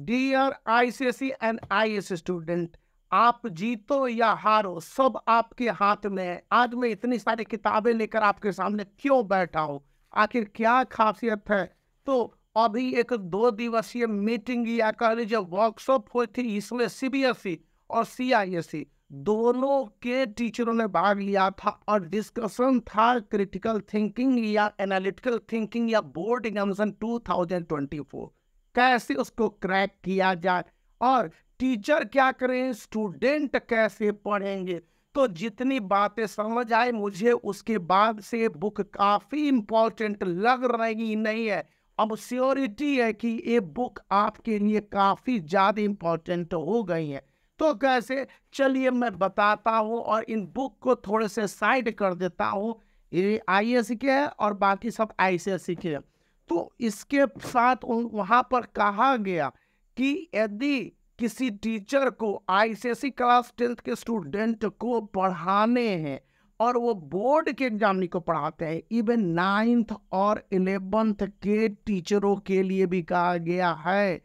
Dear ICSE and IAS student, आप जीतो या हारो सब आपके हाथ में है। आज मैं इतनी सारी किताबें लेकर आपके सामने क्यों बैठा हूँ, आखिर क्या खासियत है? तो अभी एक 2 दिवसीय मीटिंग या कह लीजिए वर्कशॉप हुई थी, इसमें सीबीएसई और सीआईएसई दोनों के टीचरों ने भाग लिया था और डिस्कशन था क्रिटिकल थिंकिंग या एनालिटिकल थिंकिंग या बोर्ड एग्जामिनेशन 2024 कैसे उसको क्रैक किया जाए और टीचर क्या करें, स्टूडेंट कैसे पढ़ेंगे। तो जितनी बातें समझ आए मुझे उसके बाद से बुक काफी इंपॉर्टेंट लग रही नहीं है। अब श्योरिटी है कि ये बुक आपके लिए काफी ज्यादा इंपॉर्टेंट हो गई है। तो कैसे, चलिए मैं बताता हूँ और इन बुक को थोड़े से साइड कर देता हूँ। ये आईएएस के है और बाकी सब आईसीएसई के है। तो इसके साथ वहां पर कहा गया कि यदि किसी टीचर को आईसीएसई क्लास 10th के स्टूडेंट को पढ़ाने हैं और वो बोर्ड के एग्जाम को पढ़ाते हैं, इवन 9th और 11th के टीचरों के लिए भी कहा गया है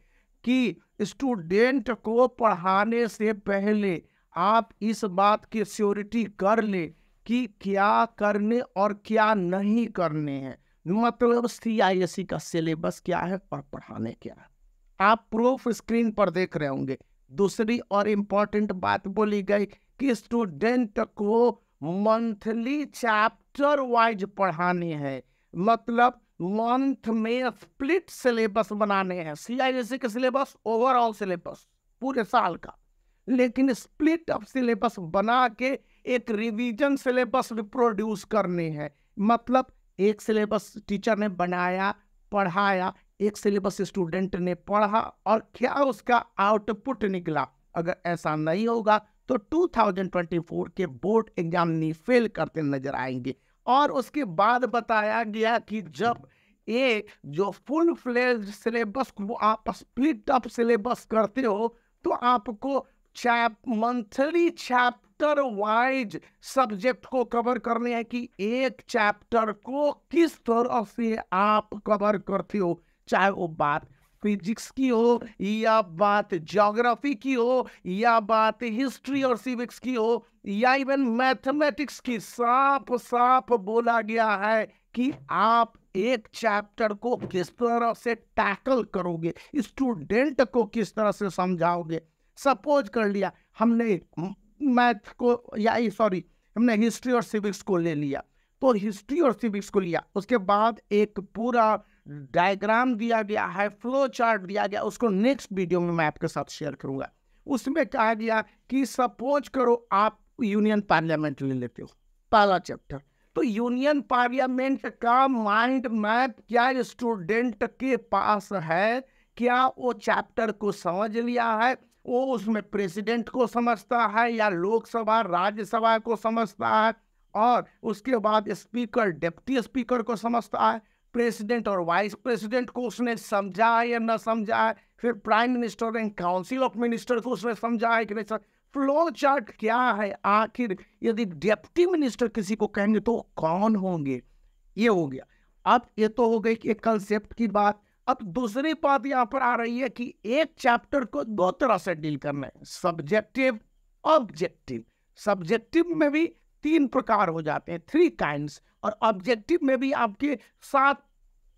कि स्टूडेंट को पढ़ाने से पहले आप इस बात की श्योरिटी कर ले कि क्या करने और क्या नहीं करने हैं। मतलब सीआईएसई का सिलेबस क्या है और पढ़ाने क्या है, आप प्रूफ स्क्रीन पर देख रहे होंगे। दूसरी और इम्पोर्टेंट बात बोली गई कि स्टूडेंट को मंथली चैप्टर वाइज पढ़ाने हैं, मतलब मंथ में स्प्लिट सिलेबस बनाने हैं। सीआईएसई का सिलेबस ओवरऑल सिलेबस पूरे साल का, लेकिन स्प्लिट ऑफ सिलेबस बना के एक रिवीजन सिलेबस भी प्रोड्यूस करने हैं। मतलब एक सिलेबस टीचर ने बनाया, पढ़ाया, एक सिलेबस स्टूडेंट ने पढ़ा और क्या उसका आउटपुट निकला। अगर ऐसा नहीं होगा तो 2024 के बोर्ड एग्जाम नहीं फेल करते नजर आएंगे। और उसके बाद बताया गया कि जब ये जो फुल फ्लेज सिलेबस को आप स्प्लिट अप सिलेबस करते हो तो आपको मंथली चैप्टर वाइज सब्जेक्ट को कवर करने हैं कि एक चैप्टर को किस तरह से आप कवर करते हो, चाहे वो बात फिजिक्स की हो या बात ज्योग्राफी की हो या बात हिस्ट्री और सिविक्स की हो या इवन मैथमेटिक्स की। साफ साफ बोला गया है कि आप एक चैप्टर को किस तरह से टैकल करोगे, स्टूडेंट को किस तरह से समझाओगे। सपोज कर लिया हमने मैथ को या हमने हिस्ट्री और सिविक्स को ले लिया, तो हिस्ट्री और सिविक्स को लिया, उसके बाद एक पूरा डायग्राम दिया गया है, फ्लो चार्ट दिया गया, उसको नेक्स्ट वीडियो में मैं आपके साथ शेयर करूंगा। उसमें कहा गया कि सपोज करो आप यूनियन पार्लियामेंट ले लेते हो, पहला चैप्टर, तो यूनियन पार्लियामेंट का माइंड मैप क्या स्टूडेंट के पास है, क्या वो चैप्टर को समझ लिया है, वो उसमें प्रेसिडेंट को समझता है या लोकसभा राज्यसभा को समझता है, और उसके बाद स्पीकर डिप्टी स्पीकर को समझता है, प्रेसिडेंट और वाइस प्रेसिडेंट को उसने समझा है या न समझा है, फिर prime minister and council of minister को उसने समझा है कि नहीं। फ्लो चार्ट क्या है, आखिर यदि डिप्टी मिनिस्टर किसी को कहेंगे तो कौन होंगे, ये हो गया। अब ये तो हो गई कि एक कंसेप्ट की बात। अब दूसरी बात यहाँ पर आ रही है कि एक चैप्टर को 2 तरह से डील करना है, सब्जेक्टिव, ऑब्जेक्टिव। सब्जेक्टिव में भी 3 प्रकार हो जाते हैं, 3 काइंड्स, और ऑब्जेक्टिव में भी आपके 7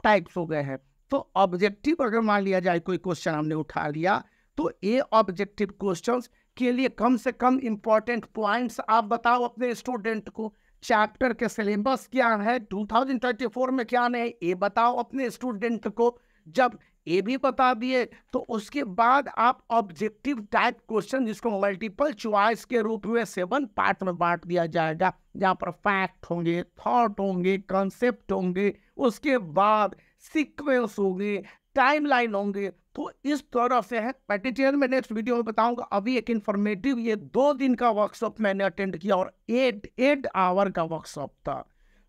टाइप्स हो गए हैं। तो ऑब्जेक्टिव अगर मान लिया जाए कोई क्वेश्चन हमने उठा लिया, तो ये ऑब्जेक्टिव क्वेश्चंस के लिए कम से कम इंपॉर्टेंट पॉइंट्स आप बताओ अपने स्टूडेंट को। चैप्टर के सिलेबस क्या है 2024 में, क्या नहीं, ये बताओ अपने स्टूडेंट को। जब ये भी बता दिए तो उसके बाद आप ऑब्जेक्टिव टाइप क्वेश्चन, जिसको मल्टीपल चॉइस के रूप में 7 पार्ट में बांट दिया जाएगा, जहाँ पर फैक्ट होंगे, थॉट होंगे, कॉन्सेप्ट होंगे, उसके बाद सीक्वेंस होंगे, टाइमलाइन होंगे। तो इस तरह से है। मैं डिटेल में नेक्स्ट वीडियो में बताऊंगा। अभी एक इन्फॉर्मेटिव, ये 2 दिन का वर्कशॉप मैंने अटेंड किया और 8 आवर का वर्कशॉप था।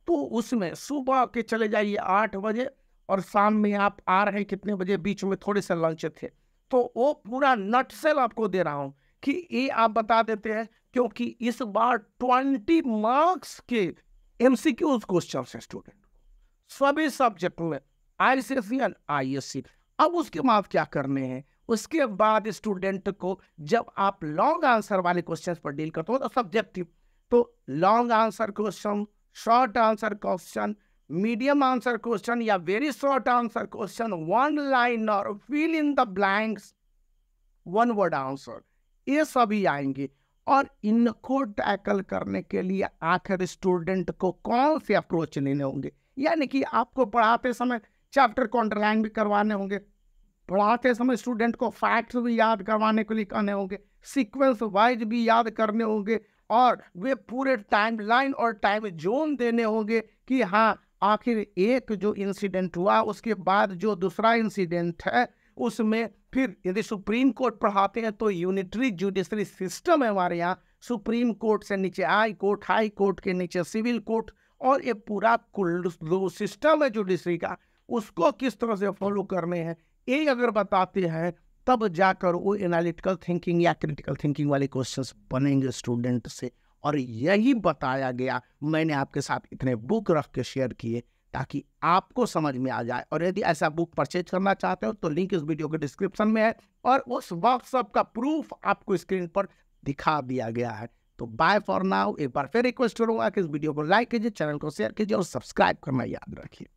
तो उसमें सुबह के चले जाइए 8 बजे और शाम में आप आ रहे हैं कितने बजे, बीच में थोड़े से लंच थे। तो वो पूरा नटसेल आपको दे रहा हूं कि ये आप बता देते हैं, क्योंकि इस बार 20 मार्क्स के एमसीक्यूज क्वेश्चन है स्टूडेंट सभी सब्जेक्ट में, आईसीएसई एंड आईएससी। अब उसके बाद क्या करने हैं, उसके बाद स्टूडेंट को जब आप लॉन्ग आंसर वाले क्वेश्चंस पर डील करते हो तो सब्जेक्टिव, तो long answer question, short answer question, medium answer question या very short answer question, one liner, fill in the blanks, one word answer, ये सभी आएंगे। और इनको टैकल करने के लिए आखिर स्टूडेंट को कौन से अप्रोच लेने होंगे, यानी कि आपको पढ़ाते समय चैप्टर को अंडरलाइन भी करवाने होंगे, पढ़ाते समय स्टूडेंट को फैक्ट्स भी याद करवाने के लिए कहने होंगे, सीक्वेंस वाइज भी याद करने होंगे, और वे पूरे टाइम लाइन और टाइम जोन देने होंगे कि हाँ आखिर एक जो इंसिडेंट हुआ उसके बाद जो दूसरा इंसिडेंट है उसमें, फिर यदि सुप्रीम कोर्ट पढ़ाते हैं तो यूनिटरी जुडिशरी सिस्टम है हमारे यहाँ, सुप्रीम कोर्ट से नीचे हाई कोर्ट, हाई कोर्ट के नीचे सिविल कोर्ट, और ये पूरा जो सिस्टम है जुडिशरी का उसको किस तरह से फॉलो करने हैं, ये अगर बताते हैं तब जाकर वो एनालिटिकल थिंकिंग या क्रिटिकल थिंकिंग वाले क्वेश्चंस बनेंगे स्टूडेंट से। और यही बताया गया, मैंने आपके साथ इतने बुक रख के शेयर किए ताकि आपको समझ में आ जाए। और यदि ऐसा बुक परचेज करना चाहते हो तो लिंक इस वीडियो के डिस्क्रिप्शन में है, और उस वर्कशॉप का प्रूफ आपको स्क्रीन पर दिखा दिया गया है। तो बाय फॉर नाउ। एक बार फिर रिक्वेस्ट करूंगा कि इस वीडियो को लाइक कीजिए, चैनल को शेयर कीजिए और सब्सक्राइब करना याद रखिए।